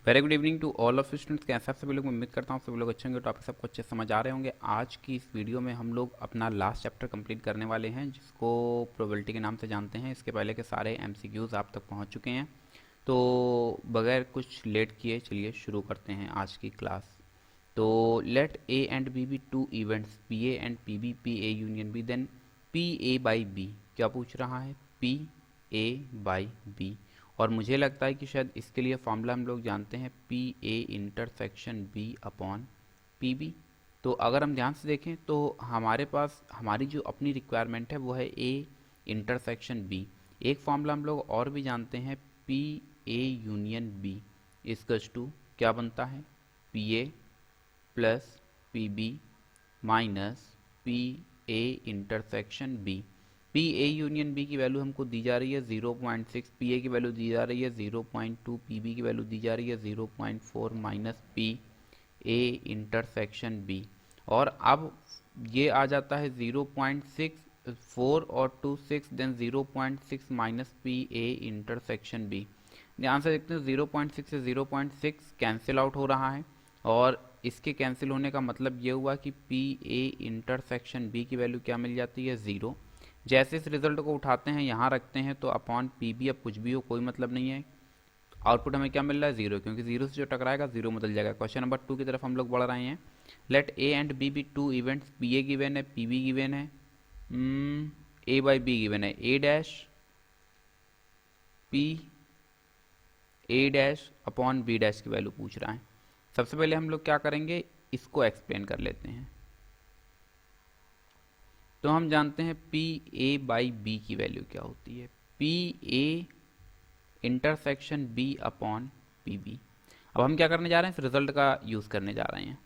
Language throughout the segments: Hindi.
Very good evening to all of students. कैसा सभी लोग, उम्मीद करता हूँ सभी लोग अच्छे होंगे, टॉपिक सबको अच्छे समझ आ रहे होंगे। आज की इस वीडियो में हम लोग अपना लास्ट चैप्टर कंप्लीट करने वाले हैं, जिसको प्रोबेबिलिटी के नाम से जानते हैं। इसके पहले के सारे एमसीक्यूज आप तक पहुँच चुके हैं, तो बगैर कुछ लेट किए चलिए शुरू करते हैं आज की क्लास। तो let A and B two events P A and P A union B, then P A by B. क्या पूछ रहा है? P A by B. और मुझे लगता है कि शायद इसके लिए फॉर्मूला हम लोग जानते हैं, P A intersection B upon P B. तो अगर हम ध्यान से देखें तो हमारे पास हमारी जो अपनी रिक्वायरमेंट है वो है ए इंटरसेक्शन बी। एक फॉर्मूला हम लोग और भी जानते हैं, P A union B equals to क्या बनता है? P A plus P B minus P A intersection B. P A union B की वैल्यू हमको दी जा रही है 0.6, पी ए की वैल्यू दी जा रही है 0.2, पी बी की वैल्यू दी जा रही है 0.4 minus P A intersection B. और अब ये आ जाता है 0.6, 4 और 2 6, then 0.6 minus P A intersection B. ध्यान से देखते हैं 0.6 से 0.6 कैंसिल आउट हो रहा है, और इसके कैंसिल होने का मतलब ये हुआ कि पी ए इंटरसेक्शन बी की वैल्यू क्या मिल जाती है? 0। जैसे इस रिजल्ट को उठाते हैं यहाँ रखते हैं तो अपॉन पी बी, अब कुछ भी हो कोई मतलब नहीं है, आउटपुट हमें क्या मिल रहा है? 0, क्योंकि 0 से जो टकराएगा 0 बदल जाएगा। क्वेश्चन नंबर 2 की तरफ हम लोग बढ़ रहे हैं। Let A and B be two events, P A given है, पी बी गिवन है, ए बाई बी गिवन है, A dash P A dash upon B dash की वैल्यू पूछ रहा है। सबसे पहले हम लोग क्या करेंगे, इसको एक्सप्लेन कर लेते हैं। तो हम जानते हैं पी ए बाई बी की वैल्यू क्या होती है? P A intersection B upon P B. अब हम क्या करने जा रहे हैं? इस रिजल्ट का यूज़ करने जा रहे हैं।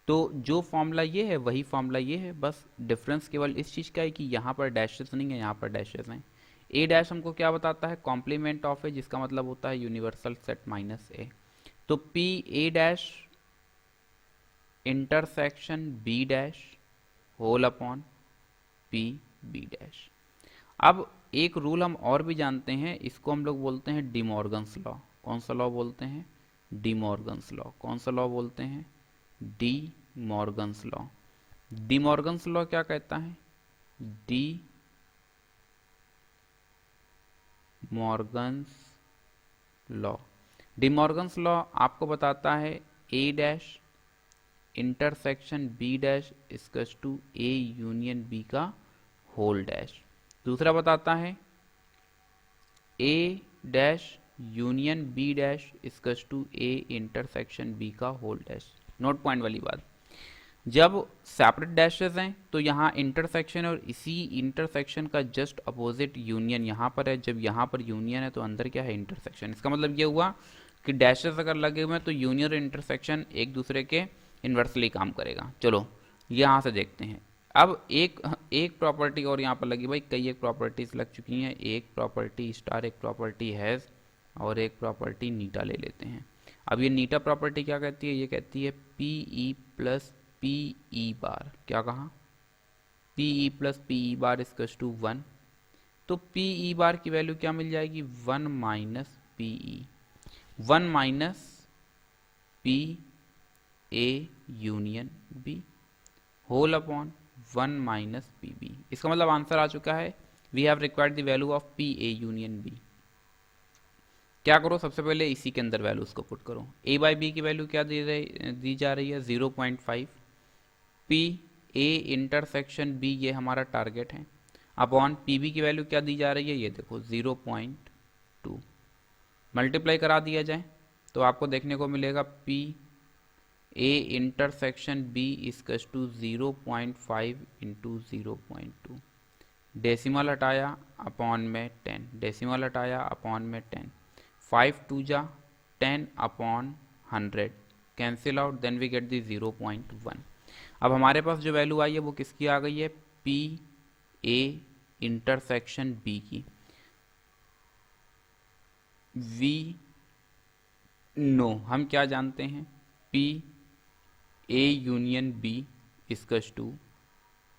तो जो फॉर्मूला ये है वही फॉर्मूला ये है, बस डिफरेंस केवल इस चीज़ का है कि यहाँ पर डैशेस नहीं है, यहाँ पर डैशेस हैं। ए डैश हमको क्या बताता है? कॉम्प्लीमेंट ऑफ ए, जिसका मतलब होता है यूनिवर्सल सेट माइनस ए। तो P A dash intersection B dash whole upon P B dash. अब एक रूल हम और भी जानते हैं, इसको हम लोग बोलते हैं डिमॉर्गन्स लॉ। कौन सा लॉ बोलते हैं? De Morgan's law. कौन सा लॉ बोलते हैं? De Morgan's law. De Morgan's law क्या कहता है? De Morgan's law. De Morgan's law आपको बताता है A dash intersection B dash equals to A union B का होल डैश। दूसरा बताता है A dash union B dash equals to A intersection B का होल डैश। नोट पॉइंट वाली बात, जब सेपरेट डैशेस हैं तो यहाँ इंटरसेक्शन और इसी इंटरसेक्शन का जस्ट अपोजिट यूनियन यहाँ पर है। जब यहाँ पर यूनियन है तो अंदर क्या है? इंटरसेक्शन। इसका मतलब ये हुआ कि डैशेस अगर लगे हुए हैं तो यूनियन और इंटरसेक्शन एक दूसरे के इन्वर्सली काम करेगा। चलो यहाँ से देखते हैं। अब एक प्रॉपर्टी और यहाँ पर लगी, भाई कई एक प्रॉपर्टीज लग चुकी हैं। एक प्रॉपर्टी स्टार, एक प्रॉपर्टी हैज़, और एक प्रॉपर्टी नीटा ले लेते हैं। अब ये नीटा प्रॉपर्टी क्या कहती है? ये कहती है P E plus P E bar. क्या कहा? P E plus P E bar equal to 1। तो पी ई बार की वैल्यू क्या मिल जाएगी? 1 minus P E, 1 minus P A union B whole upon 1 minus P B. इसका मतलब आंसर आ चुका है, we have required the value of P A union B. क्या करो, सबसे पहले इसी के अंदर वैल्यूज को पुट करो। ए बाई बी की वैल्यू क्या दी जा रही है? 0.5। पी ए इंटरसेक्शन बी ये हमारा टारगेट है, अपॉन पी बी की वैल्यू क्या दी जा रही है? ये देखो 0.2। मल्टीप्लाई करा दिया जाए तो आपको देखने को मिलेगा P A intersection B equal to 0.5 into 0.2। Decimal हटाया अपॉन में 10, डेसिमल हटाया अपॉन में 10, 5 2 जा 10 upon 100, cancel out, then we get the 0.1। अब हमारे पास जो वैल्यू आई है वो किसकी आ गई है? पी ए इंटरसेक्शन बी की। वी नो, हम क्या जानते हैं? P A union B equals to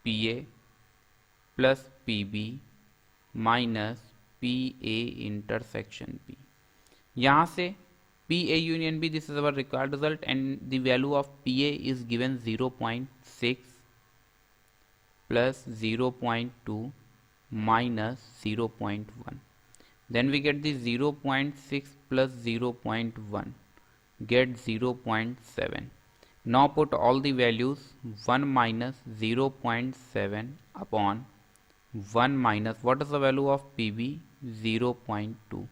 P A plus P B minus P A intersection B. यहाँ से PA union B, this is our required result, and the value of PA is given 0.6 plus 0.2 minus 0.1. Then we get the 0.6 plus 0.1, get 0.7. Now put all the values. 1 minus 0.7 upon 1 minus, what is the value of PB? 0.2.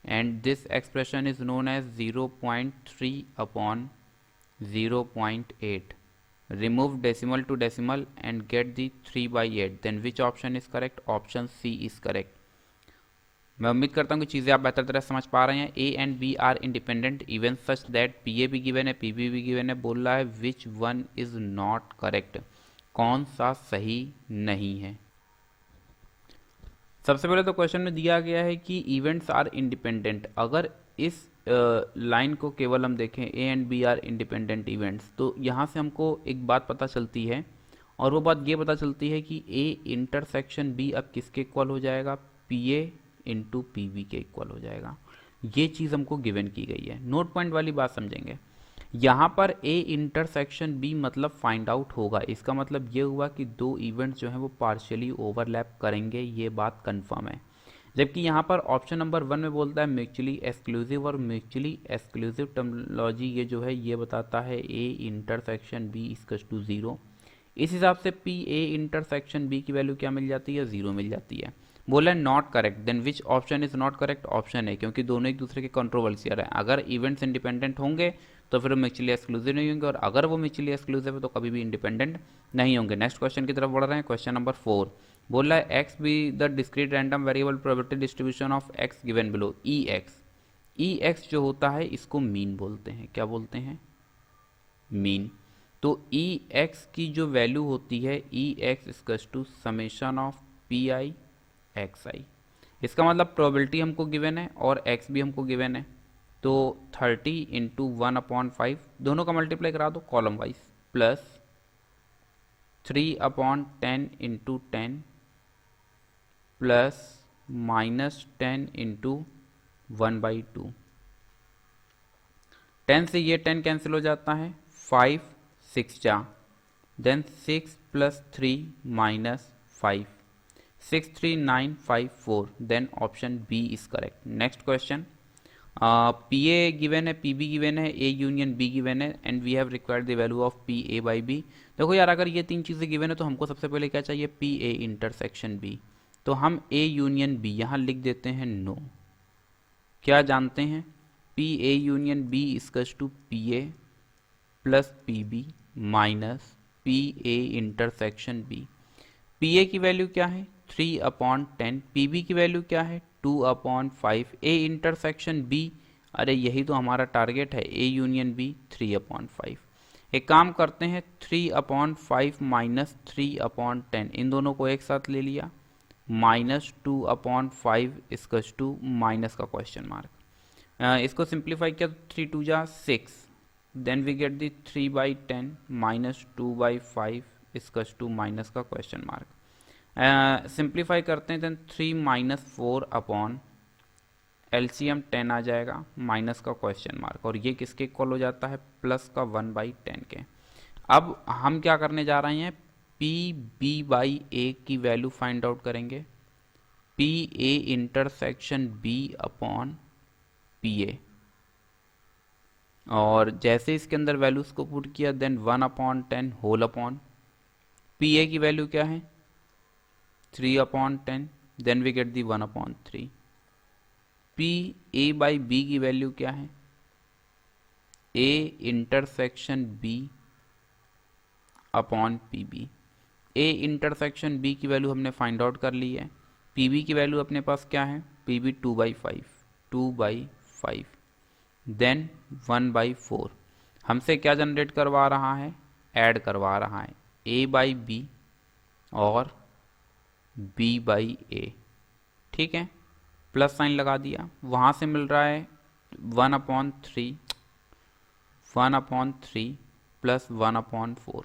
And this expression is known as 0.3 upon 0.8. Remove decimal to decimal and get the 3/8. Then which option is correct? Option C is correct. मैं उम्मीद करता हूँ कि चीज़ें आप बेहतर तरह समझ पा रहे हैं. A and B are independent even such that PA भी गिवन है, PB भी गिवन है. बोल रहा है which one is not correct, कौन सा सही नहीं है. सबसे पहले तो क्वेश्चन में दिया गया है कि इवेंट्स आर इंडिपेंडेंट. अगर इस लाइन को केवल हम देखें A and B are independent events, तो यहाँ से हमको एक बात पता चलती है, और वो बात ये पता चलती है कि ए इंटरसेक्शन बी अब किसके इक्वल हो जाएगा? P A into P B के इक्वल हो जाएगा. ये चीज़ हमको गिवन की गई है. नोट पॉइंट वाली बात समझेंगे. यहाँ पर ए इंटरसेक्शन बी मतलब फाइंड आउट होगा. इसका मतलब ये हुआ कि दो इवेंट्स जो हैं वो पार्शियली ओवरलैप करेंगे, ये बात कंफर्म है. जबकि यहाँ पर ऑप्शन नंबर 1 में बोलता है म्यूचुअली एक्सक्लूसिव, और म्यूचुअली एक्सक्लूसिव टर्मिनोलॉजी ये जो है ये बताता है A intersection B equals to 0. इस हिसाब से पी ए इंटरसेक्शन बी की वैल्यू क्या मिल जाती है? 0 मिल जाती है. बोला not correct. Then which option is not correct? Option है, क्योंकि दोनों एक दूसरे के कंट्रोवर्शियल है. अगर इवेंट्स इंडिपेंडेंट होंगे तो फिर वो म्यूचुअली एक्सक्लूसिव नहीं होंगे, और अगर वो म्यूचुअली एक्सक्लूसिव है तो कभी भी इंडिपेंडेंट नहीं होंगे. नेक्स्ट क्वेश्चन की तरफ बढ़ रहे हैं. क्वेश्चन नंबर 4 बोल रहा है x be the discrete random variable probability distribution of x given below. E x. E x जो होता है इसको मीन बोलते हैं. क्या बोलते हैं? मीन. तो ई एक्स की जो वैल्यू होती है E X equals to summation of P I X I. इसका मतलब प्रोबेबिलिटी हमको गिवन है और एक्स भी हमको गिवन है. तो 30 इंटू 1/5 दोनों का मल्टीप्लाई करा दो column wise, plus 3/10 into 10 plus -10 into 1/2. 10 से ये 10 कैंसिल हो जाता है. 5 6 जा, then 6 plus 3 minus 5, 6 3 9 5 4. Then option B is correct. Next question. P A given है, पी बी गिवन है, ए यूनियन बी गिवन है, and we have required the value of P A by B. देखो यार, अगर ये तीन चीज़ें गिवन है तो हमको सबसे पहले क्या चाहिए? P A intersection B. तो हम ए यूनियन बी यहाँ लिख देते हैं नो. क्या जानते हैं? P A union B equals to P A plus P B minus P A intersection B. P A की वैल्यू क्या है? 3/10. पी बी की वैल्यू क्या है? 2/5. ए इंटरसेक्शन बी, अरे यही तो हमारा टारगेट है. A union B 3/5. एक काम करते हैं, 3/5 माइनस 3/10 इन दोनों को एक साथ ले लिया, -2/5 इक्वल्स टू माइनस का क्वेश्चन मार्क. इसको सिंप्लीफाई किया, 3 2 जा 6. Then we get the 3/10 minus 2/5 equals to minus का क्वेश्चन मार्क. सिंप्लीफाई करते हैं, देन 3 माइनस 4 अपॉन एलसीएम 10 आ जाएगा, माइनस का क्वेश्चन मार्क, और ये किसके इक्वल हो जाता है? प्लस का 1/10 के. अब हम क्या करने जा रहे हैं? पी बी बाई ए की वैल्यू फाइंड आउट करेंगे. P A intersection B upon P A, और जैसे इसके अंदर वैल्यूज को पुट किया, then 1/10 whole upon P A की वैल्यू क्या है? 3/10. Then we get the 1/3. P A by B की वैल्यू क्या है? A intersection B upon P B. A intersection B की वैल्यू हमने फाइंड आउट कर ली है. पी बी की वैल्यू अपने पास क्या है? P B 2/5. देन 1/4. हमसे क्या जनरेट करवा रहा है? ऐड करवा रहा है ए बाई बी और बी बाई ए. ठीक है, प्लस साइन लगा दिया. वहाँ से मिल रहा है 1/3 प्लस 1/4.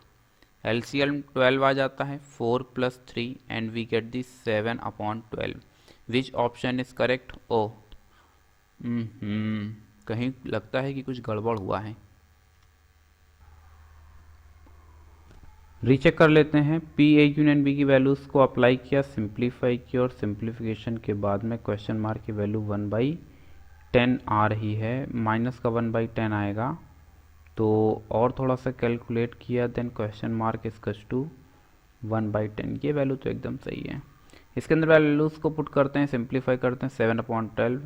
एलसीएम 12 आ जाता है. 4 plus 3 and we get the 7/12. Which option is correct? ओ कहीं लगता है कि कुछ गड़बड़ हुआ है। रीचेक कर लेते हैं। पी ए यूनियन बी की वैल्यूज़ को अप्लाई किया, सिंप्लीफाई किया और सिंप्लीफिकेशन के बाद में क्वेश्चन मार्क की वैल्यू 1/10 आ रही है, माइनस का 1/10 आएगा। तो और थोड़ा सा कैलकुलेट किया, देन क्वेश्चन मार्क इसकस टू 1/10। ये वैल्यू तो एकदम सही है। इसके अंदर वैल्यूज़ को पुट करते हैं, सिंप्लीफाई करते हैं, 7/12।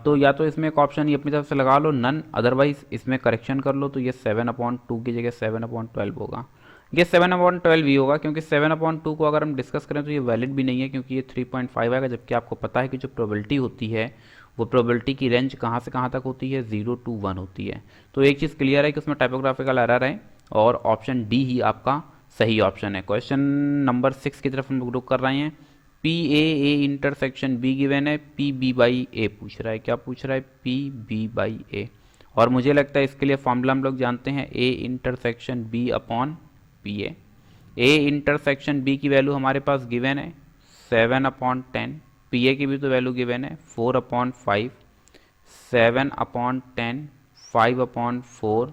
तो या तो इसमें एक ऑप्शन ये अपनी तरफ से लगा लो नन, अदरवाइज इसमें करेक्शन कर लो, तो ये 7/2 की जगह 7/12 होगा। ये 7/12 ही होगा, क्योंकि 7/2 को अगर हम डिस्कस करें तो ये वैलिड भी नहीं है, क्योंकि ये 3.5 आएगा, जबकि आपको पता है कि जो प्रोबेबिलिटी होती है वो प्रोबेबिलिटी की रेंज कहाँ से कहाँ तक होती है, 0 to 1 होती है। तो एक चीज़ क्लियर है कि उसमें टाइपोग्राफिकल एरर है और ऑप्शन डी ही आपका सही ऑप्शन है। क्वेश्चन नंबर 6 की तरफ हम लोग रुक कर रहे हैं। P A intersection B given है, पी बी बाई ए पूछ रहा है। क्या पूछ रहा है? पी बी बाई ए। और मुझे लगता है इसके लिए फॉर्मूला हम लोग जानते हैं, A intersection B upon P A. A intersection B की वैल्यू हमारे पास गिवन है 7/10, पी ए की भी तो वैल्यू गिवन है 4/5, 7/10, 5/4,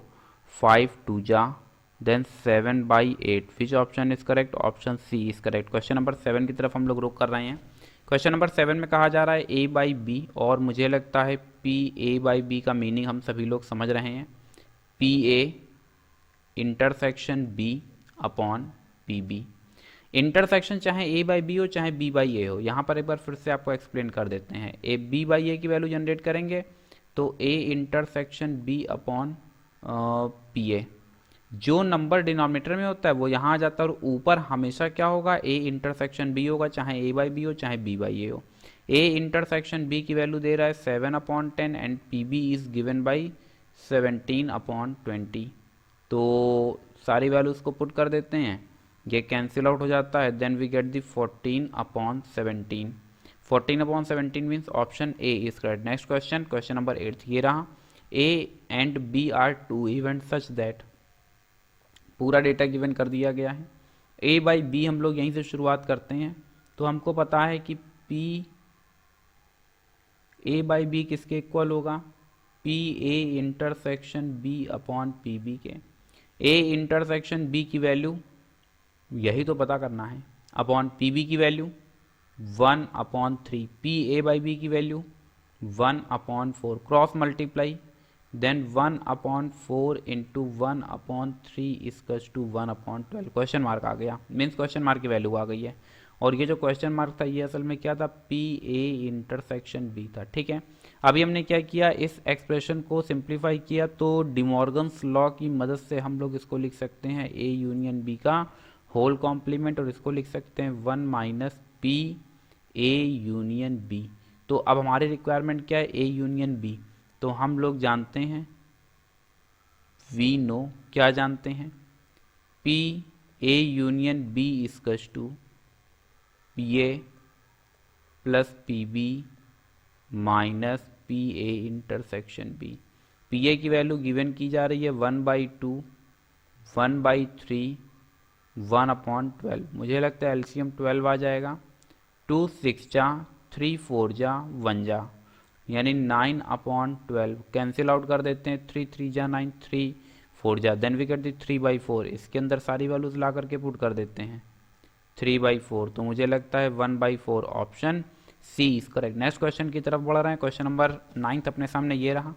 5 2 जा, then 7/8। Which option is correct? Option C is correct. Question number 7 की तरफ हम लोग रुक कर रहे हैं। क्वेश्चन नंबर 7 में कहा जा रहा है ए बाई बी, और मुझे लगता है पी ए बाई बी का मीनिंग हम सभी लोग समझ रहे हैं, P A intersection B upon P B. Intersection चाहे ए बाई बी हो चाहे बी बाई ए हो, यहाँ पर एक बार फिर से आपको एक्सप्लेन कर देते हैं। ए बी बाई ए की वैल्यू जनरेट करेंगे तो A intersection B upon P A, जो नंबर डिनोमिनेटर में होता है वो यहाँ आ जाता है, और ऊपर हमेशा क्या होगा? ए इंटरसेक्शन बी होगा, चाहे ए बाई बी हो चाहे बी बाई ए हो। ए इंटरसेक्शन बी की वैल्यू दे रहा है 7/10 and P B is given by 17/20। तो सारी वैल्यूज़ को पुट कर देते हैं, ये कैंसिल आउट हो जाता है, then we get the 14/17। 14/17 means option A is correct. Next question, question number 8 ये रहा। A and B are two event such that, पूरा डेटा गिवन कर दिया गया है। ए बाई बी हम लोग यहीं से शुरुआत करते हैं, तो हमको पता है कि पी ए बाई बी किसके इक्वल होगा? P A intersection B upon P B के। ए इंटरसेक्शन बी की वैल्यू यही तो पता करना है, अपॉन पी बी की value 1/3, P A by B की value 1/4, cross multiply, then 1/4 into 1/3 equals to 1/12। Question mark आ गया, मीन्स क्वेश्चन मार्क की वैल्यू आ गई है। और ये जो क्वेश्चन मार्क था ये असल में क्या था? पी ए इंटरसेक्शन बी था। ठीक है, अभी हमने क्या किया, इस एक्सप्रेशन को सिंप्लीफाई किया, तो डिमॉर्गन्स लॉ की मदद से हम लोग इसको लिख सकते हैं ए यूनियन बी का होल कॉम्प्लीमेंट, और इसको लिख सकते हैं 1 minus P A union B. तो अब हमारी रिक्वायरमेंट क्या है? A union B. तो हम लोग जानते हैं, वी नो, क्या जानते हैं? P A union B equals to P A plus P B minus P A intersection B. P A की वैल्यू गिवन की जा रही है 1/2, 1/3, 1/12। मुझे लगता है एलसीएम 12 आ जाएगा। 2 6 जा, 3 4 जा, 1 जा, यानी 9/12। कैंसिल आउट कर देते हैं, 3 3 जा 9, 3 4 जा, देन वी गेट दी 3/4। इसके अंदर सारी वैल्यूज ला करके पुट कर देते हैं 3/4। तो मुझे लगता है 1/4 option C is correct. Next question की तरफ बढ़ रहे हैं। क्वेश्चन नंबर 9 अपने सामने ये रहा।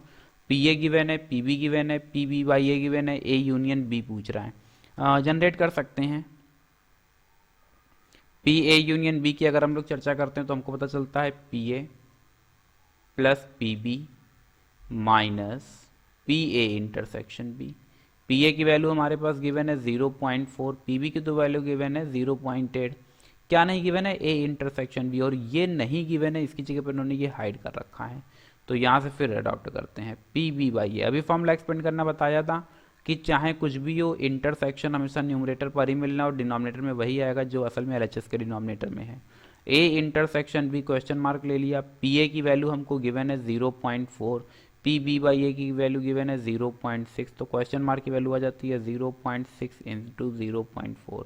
पी ए गिवन है, पी बी गिवन है, P B by A given है, ए यूनियन बी पूछ रहा है। जनरेट कर सकते हैं। पी ए यूनियन बी की अगर हम लोग चर्चा करते हैं तो हमको पता चलता है P A plus P B minus P A intersection B. P A की वैल्यू हमारे पास गिवन है 0.4, पी बी की तो वैल्यू गिवन है 0.8। क्या नहीं गिवन है? ए इंटरसेक्शन बी, और ये नहीं गिवन है, इसकी जगह पर उन्होंने ये हाइड कर रखा है। तो यहाँ से फिर अडॉप्ट करते हैं पी बी बाई ए। अभी फॉर्मूला एक्सपेंड करना बताया था कि चाहे कुछ भी हो, इंटरसेक्शन हमेशा न्यूमरेटर पर ही मिलना और डिनोमिनेटर में वही आएगा जो असल में एलएचएस के डिनोमिनेटर में है। A intersection B question mark ले लिया। पी ए की वैल्यू हमको गिवन है 0.4, पी बी बाई ए की वैल्यू गिवन है 0.6, तो क्वेश्चन मार्क की वैल्यू आ जाती है 0.6 इंटू 0.4।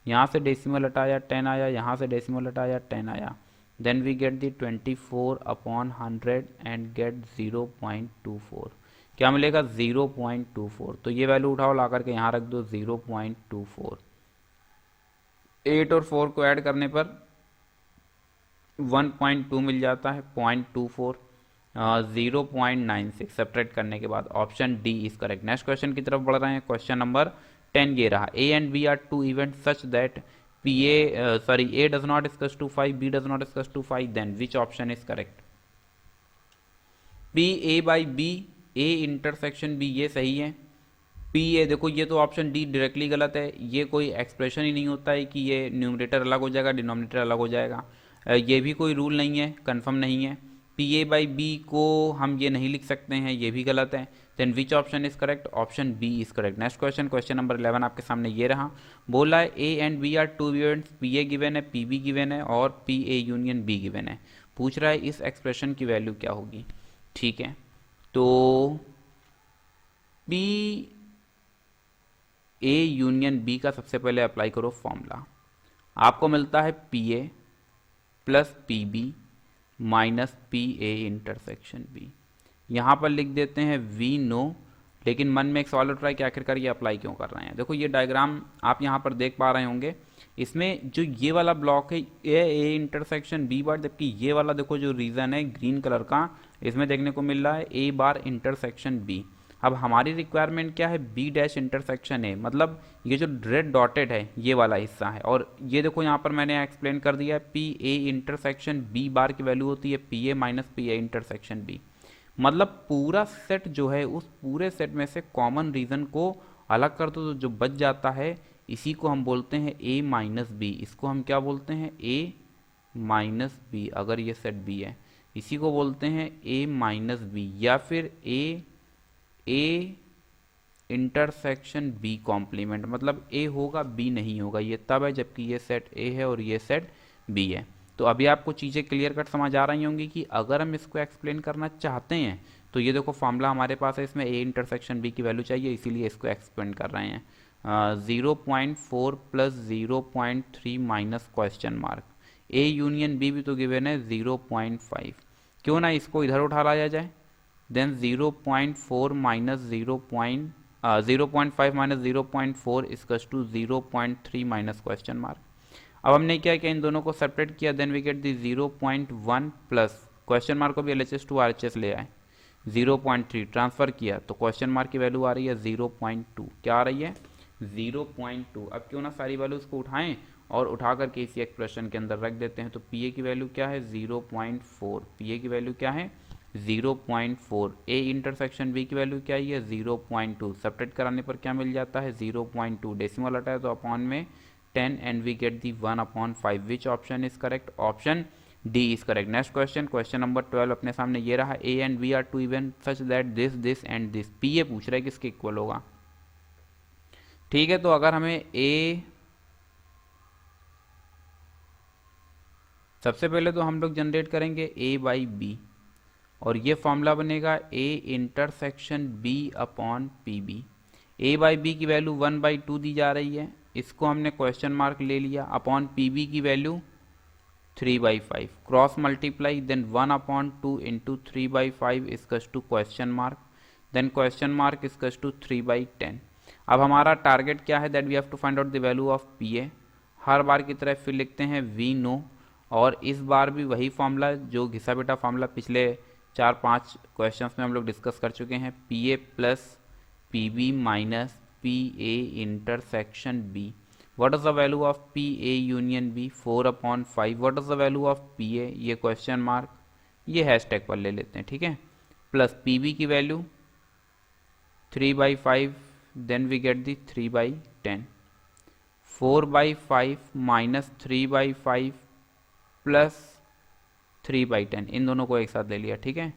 यहाँ से डेसिमल हटाया 10 आया, यहाँ से डेसिमल हटाया 10 आया, then we get the 24 upon 100 and get 0.24. क्या मिलेगा 0.24। तो ये वैल्यू उठाओ ला करके यहाँ रख दो 0.24। 8 और 4 को ऐड करने पर 1.2 मिल जाता है, 0.24, 0.96 सब्ट्रैक्ट करने के बाद option D is correct. Next question की तरफ बढ़ रहे हैं। क्वेश्चन नंबर 10 ये रहा, A and B are two event such that A does not equals to 5, B does not equals to 5, then which option is correct. P A by B, A intersection B, ये सही है। पी ए, देखो ये तो ऑप्शन डी डायरेक्टली गलत है, ये कोई एक्सप्रेशन ही नहीं होता है कि ये न्यूमरेटर अलग हो जाएगा डिनोमिनेटर अलग हो जाएगा, ये भी कोई रूल नहीं है, कंफर्म नहीं है। पी ए बाई बी को हम ये नहीं लिख सकते हैं, ये भी गलत है। Then which option is correct, option B is correct. Next question, question number 11 आपके सामने ये रहा, बोला है A and B are two events, P A given है, पी बी गिवन है और P A union B given है। पूछ रहा है इस एक्सप्रेशन की वैल्यू क्या होगी। ठीक है, तो पी ए यूनियन बी का सबसे पहले अप्लाई करो फॉर्मूला। आपको मिलता है P A plus P B minus P A intersection B. यहाँ पर लिख देते हैं वी नो, लेकिन मन में एक सवाल उठ रहा है कि आखिरकार ये अप्लाई क्यों कर रहे हैं। देखो ये डायग्राम आप यहाँ पर देख पा रहे होंगे, इसमें जो ये वाला ब्लॉक है ए इंटरसेक्शन बी बार, जबकि ये वाला देखो जो रीजन है ग्रीन कलर का, इसमें देखने को मिल रहा है ए बार इंटरसेक्शन बी। अब हमारी रिक्वायरमेंट क्या है, बी डैश इंटरसेक्शन ए, मतलब ये जो रेड डॉटेड है ये वाला हिस्सा है। और ये देखो यहाँ पर मैंने एक्सप्लेन कर दिया है, P A intersection B bar की वैल्यू होती है P A minus P A intersection B. मतलब पूरा सेट जो है, उस पूरे सेट में से कॉमन रीजन को अलग कर दो तो जो बच जाता है इसी को हम बोलते हैं ए माइनस बी। इसको हम क्या बोलते हैं, ए माइनस बी। अगर ये सेट बी है इसी को बोलते हैं ए माइनस बी, या फिर ए इंटरसेक्शन बी कॉम्प्लीमेंट। मतलब ए होगा बी नहीं होगा, ये तब है जबकि ये सेट ए है और ये सेट बी है। तो अभी आपको चीज़ें क्लियर कट समझ आ रही होंगी कि अगर हम इसको एक्सप्लेन करना चाहते हैं तो ये देखो फॉर्मूला हमारे पास है, इसमें ए इंटरसेक्शन बी की वैल्यू चाहिए, इसीलिए इसको एक्सप्लेन कर रहे हैं। 0.4 plus 0.3 minus question mark, A union B भी तो गिवन है 0.5, क्यों ना इसको इधर उठा लाया जाए। Then 0.4 minus 0.5 minus 0.4 equals to 0.3 minus question mark. अब हमने क्या किया, इन दोनों को सेपरेट किया, then we get the 0.1 plus question mark को भी LHS टू RHS ले आए, 0.3 ट्रांसफर किया तो क्वेश्चन मार्क की वैल्यू आ रही है 0.2। क्या आ रही है, 0.2। अब क्यों ना सारी वैल्यूज को उठाएं और उठा करके इसी एक्सप्रेशन के अंदर रख देते हैं। तो पी ए की वैल्यू क्या है 0.4, पी ए की वैल्यू क्या है 0.4, ए इंटरसेक्शन बी की वैल्यू क्या है 0.2। सब्ट्रैक्ट कराने पर क्या मिल जाता है 0.2, डेसिमल हटाए तो अपॉन में 10 and we get the 1/5। Which option is correct, option D is correct. Next question, question number 12 अपने सामने ये रहा, A and B are two event such that this this and this. P A पूछ रहा है किसके इक्वल होगा। ठीक है, तो अगर हमें ए, सबसे पहले तो हम लोग जनरेट करेंगे ए बाई बी और ये फॉर्मूला बनेगा A intersection B upon P B. A by B की वैल्यू 1/2 दी जा रही है, इसको हमने क्वेश्चन मार्क ले लिया, अपॉन पी बी की value 3/5, cross multiply, then 1/2 into 3/5 equals to question mark, then question mark equals to 3/10। अब हमारा टारगेट क्या है, that we have to find out the value of P A. हर बार की तरह फिर लिखते हैं वी नो, और इस बार भी वही फॉर्मूला जो घिसा बेटा फॉर्मूला पिछले 4-5 क्वेश्चंस में हम लोग डिस्कस कर चुके हैं, P A plus P B minus P A intersection B. What is the value of P A union B 4/5। What is the value of P A, ये क्वेश्चन मार्क, ये हैशटैग पर ले लेते हैं, ठीक है, प्लस पी बी की value 3/5, then we get the 3/10, 4/5 minus 3/5 plus 3/10, इन दोनों को एक साथ ले लिया, ठीक है,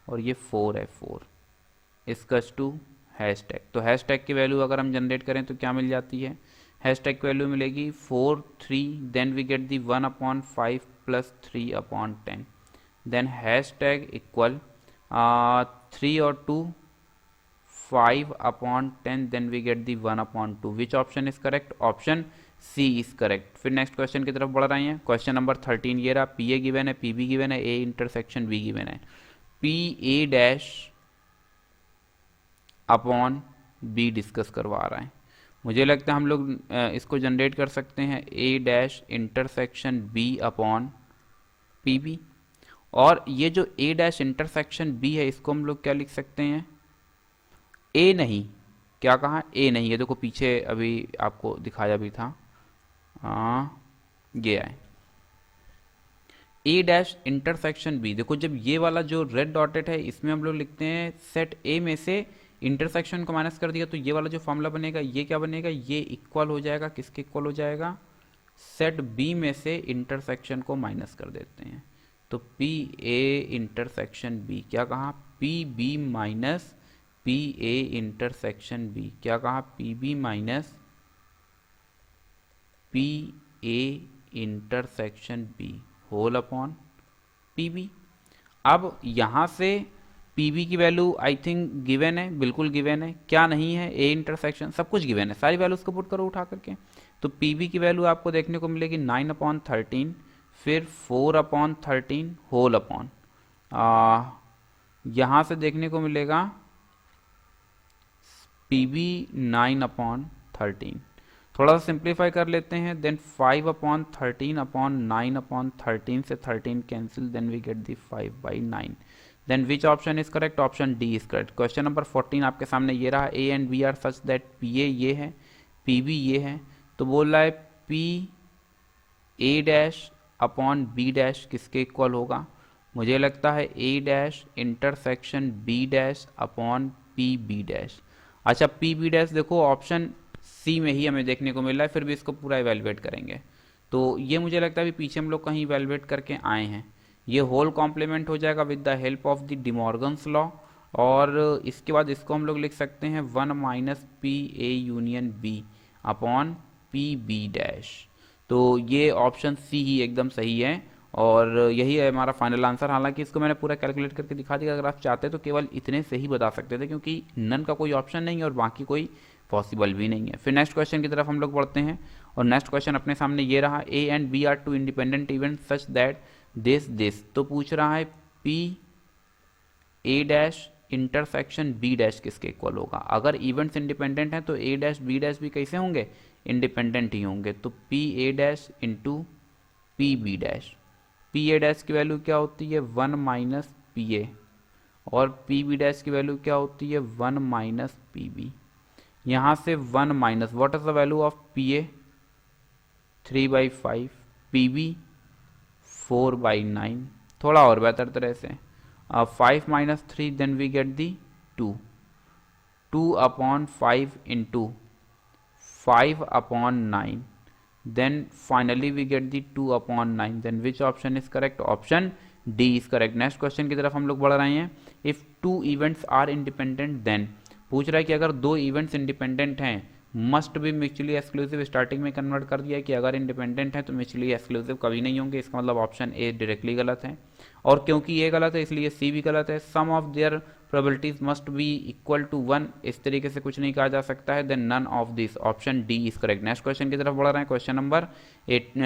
और ये 4 है, 4 इक्वल्स टू हैशटैग। तो हैशटैग की वैल्यू अगर हम जनरेट करें तो क्या मिल जाती है, हैशटैग की वैल्यू मिलेगी 4 3, then we get the 1/5 plus 3/10, then hashtag equal 3 और 2 5/10, then we get the 1/2। Which option is correct, option C is correct. फिर नेक्स्ट क्वेश्चन की तरफ बढ़ रहे हैं। क्वेश्चन नंबर 13 ये रहा, पी ए गिवन है, पी बी गिवन है, ए इंटरसेक्शन बी गिवन है। P A dash upon be discuss करवा रहा है। मुझे लगता है हम लोग इसको जनरेट कर सकते हैं, A dash intersection B upon P B. और ये जो ए डैश इंटरसेक्शन बी है इसको हम लोग क्या लिख सकते हैं, ए नहीं, क्या कहा, ए नहीं, ये देखो पीछे अभी आपको दिखाया भी था, ये है ए डैश इंटरसेक्शन बी। देखो जब ये वाला जो रेड डॉटेड है इसमें हम लोग लिखते हैं सेट ए में से इंटरसेक्शन को माइनस कर दिया तो ये वाला जो फॉर्मूला बनेगा ये क्या बनेगा, ये इक्वल हो जाएगा, किसके इक्वल हो जाएगा, सेट बी में से इंटरसेक्शन को माइनस कर देते हैं। तो पी ए इंटरसेक्शन बी, क्या कहा, P B minus P A intersection B, क्या कहा, P B minus P A intersection B whole upon P B. अब यहाँ से पी बी की वैल्यू आई थिंक गिवन है, बिल्कुल गिवन है, क्या नहीं है, ए इंटरसेक्शन सब कुछ गिवन है, सारी वैल्यूज को पुट करो उठा करके। तो पी बी की वैल्यू आपको देखने को मिलेगी 9/13, फिर 4/13 होल अपॉन, यहाँ से देखने को मिलेगा पी बी 9/13, थोड़ा सा सिंप्लीफाई कर लेते हैं, देन 5/13 अपॉन 9/13 से 13 cancel, then we get the 5/9। Then which option is correct, option D is correct. Question number 14 आपके सामने ये रहा, A and B are such that P A ये है, पी बी ये है, तो बोल रहा है P A dash upon B dash किसके इक्वल होगा, मुझे लगता है A dash intersection B dash upon P B dash. अच्छा पी बी डैश देखो ऑप्शन सी में ही हमें देखने को मिल रहा है, फिर भी इसको पूरा इवेलुएट करेंगे तो ये मुझे लगता है पीछे हम लोग कहीं इवेलुएट करके आए हैं, ये होल कॉम्प्लीमेंट हो जाएगा with the help of the De Morgan's law. और इसके बाद इसको हम लोग लिख सकते हैं 1 minus P A union B upon P B dash. तो ये ऑप्शन सी ही एकदम सही है और यही है हमारा फाइनल आंसर। हालांकि इसको मैंने पूरा कैलकुलेट करके दिखा दिया, अगर आप चाहते तो केवल इतने से ही बता सकते थे क्योंकि नन का कोई ऑप्शन नहीं है और बाकी कोई पॉसिबल भी नहीं है। फिर नेक्स्ट क्वेश्चन की तरफ हम लोग बढ़ते हैं और नेक्स्ट क्वेश्चन अपने सामने ये रहा, A and B are two independent event such that this. तो पूछ रहा है P A dash intersection B dash किसके इक्वल होगा। अगर इवेंट्स इंडिपेंडेंट हैं तो ए डैश बी डैश भी कैसे होंगे, इंडिपेंडेंट ही होंगे। तो P A dash into P B dash, P A dash की वैल्यू क्या होती है 1 माइनस पी ए और पी बी डैश की वैल्यू क्या होती है 1 माइनस पी बी। यहाँ से 1 minus what is the value of P A 3/5, P B 4/9, थोड़ा और बेहतर तरह से 5 minus 3 then we get the 2/5 into 5/9 then finally we get the 2/9। Then which option is correct, option D is correct. Next question की तरफ हम लोग बढ़ रहे हैं। If 2 events are independent then, पूछ रहा है कि अगर 2 इवेंट्स इंडिपेंडेंट हैं must be mutually exclusive, starting में कन्वर्ट कर दिया कि अगर इंडिपेंडेंट है तो म्यूचुअली एक्सक्लूसिव कभी नहीं होंगे, इसका मतलब ऑप्शन ए डायरेक्टली गलत है और क्योंकि ये गलत है इसलिए सी भी गलत है। Sum of their probabilities must be equal to 1, इस तरीके से कुछ नहीं कहा जा सकता है, then none of this, option D is correct. Next question की तरफ बढ़ रहे हैं। क्वेश्चन नंबर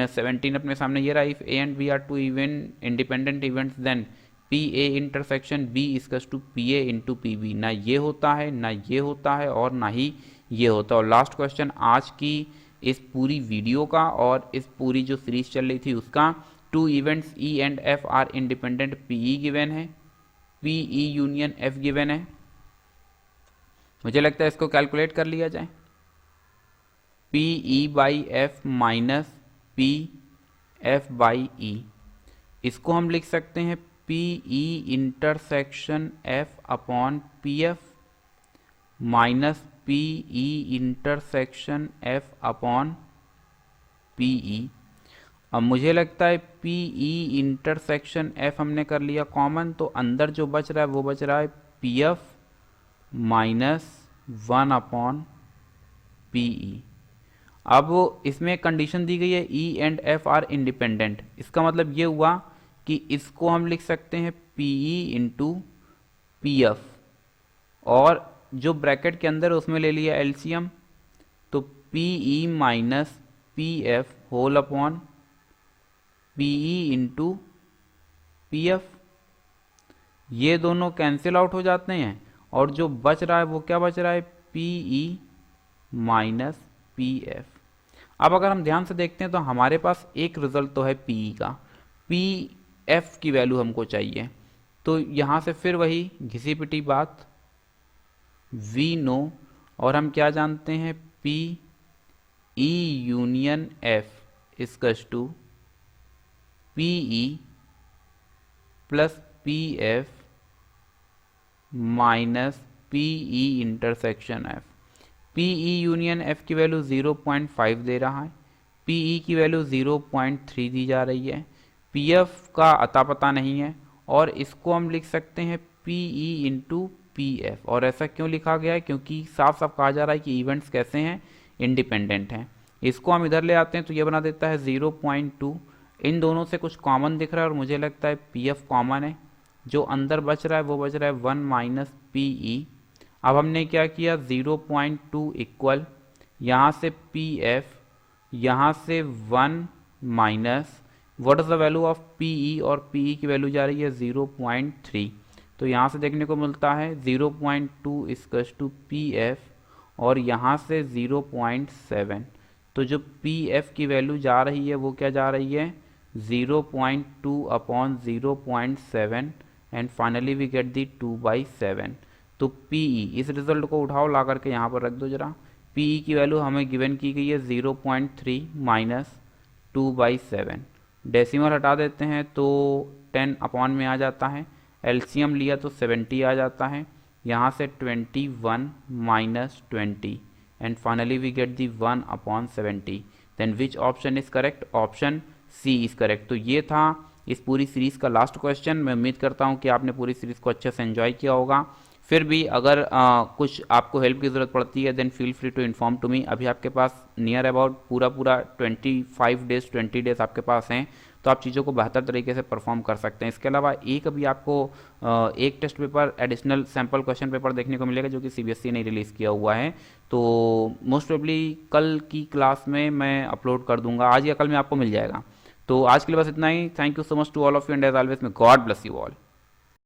17 अपने सामने ये रहा, if A and B are two independent events then P A intersection B equals to P A into P B. ना ये होता है ना ये होता है और ना ही ये होता है। और लास्ट क्वेश्चन आज की इस पूरी वीडियो का और इस पूरी जो सीरीज चल रही थी उसका, 2 events E and F are independent, P E given है, P E union F given है। मुझे लगता है इसको कैलकुलेट कर लिया जाए, P E by F minus P F by E, इसको हम लिख सकते हैं P E intersection F upon P F minus P E intersection F upon P E. अब मुझे लगता है पी ई इंटरसेक्शन एफ हमने कर लिया कॉमन, तो अंदर जो बच रहा है वो बच रहा है P F minus 1 upon P E. अब इसमें कंडीशन दी गई है ई एंड एफ आर इंडिपेंडेंट, इसका मतलब ये हुआ कि इसको हम लिख सकते हैं P E into P F और जो ब्रैकेट के अंदर उसमें ले लिया एलसीएम, तो P E minus P P F whole upon P E into P F. ये दोनों कैंसिल आउट हो जाते हैं और जो बच रहा है वो क्या बच रहा है, P E minus P F. अब अगर हम ध्यान से देखते हैं तो हमारे पास एक रिजल्ट तो है पी ई का, पी एफ की वैल्यू हमको चाहिए। तो यहाँ से फिर वही घिसी पिटी बात, वी नो, और हम क्या जानते हैं, P E union F equals to P E plus P F minus P E intersection F. P E union F की वैल्यू 0.5 दे रहा है, पी ई की वैल्यू 0.3 दी जा रही है, पी एफ का अता पता नहीं है, और इसको हम लिख सकते हैं P E into P F. और ऐसा क्यों लिखा गया है, क्योंकि साफ साफ कहा जा रहा है कि इवेंट्स कैसे हैं, इंडिपेंडेंट हैं। इसको हम इधर ले आते हैं तो ये बना देता है 0.2। इन दोनों से कुछ कॉमन दिख रहा है और मुझे लगता है पी एफ कॉमन है। जो अंदर बच रहा है वो बच रहा है 1 माइनस पी ई। अब हमने क्या किया, 0.2 इक्वल यहाँ से पी एफ, यहाँ से 1 minus what is the value of P E, और पी ई की वैल्यू जा रही है 0.3। तो यहाँ से देखने को मिलता है 0.2 इक्वल्स टू पी एफ, और यहाँ से 0.7। तो जो पी एफ की वैल्यू जा रही है वो क्या जा रही है, 0.2 upon 0.7, and finally we get the 2/7। तो पी ई, इस रिजल्ट को उठाओ ला करके यहाँ पर रख दो जरा। पी ई की वैल्यू हमें गिवन की गई है 0.3 माइनस 2/7। डेसिमल हटा देते हैं तो 10 अपॉन में आ जाता है, एलसीएम लिया तो 70 आ जाता है, यहाँ से 21 minus 20, and finally we get the 1 upon 70। Then which option is correct, option C is correct. तो ये था इस पूरी सीरीज़ का लास्ट क्वेश्चन। मैं उम्मीद करता हूँ कि आपने पूरी सीरीज़ को अच्छे से एंजॉय किया होगा। फिर भी अगर कुछ आपको हेल्प की ज़रूरत पड़ती है then feel free to inform to me. अभी आपके पास नियर अबाउट पूरा 25 डेज 20 डेज आपके पास हैं, तो आप चीज़ों को बेहतर तरीके से परफॉर्म कर सकते हैं। इसके अलावा एक अभी आपको एक test paper additional sample question paper देखने को मिलेगा जो कि सीबीएसई ने रिलीज़ किया हुआ है। तो मोस्ट प्रोबेबली कल की क्लास में मैं अपलोड कर दूंगा, आज या कल में आपको मिल जाएगा। तो आज के लिए बस इतना ही। Thank you so much to all of you, and as always may God bless you all.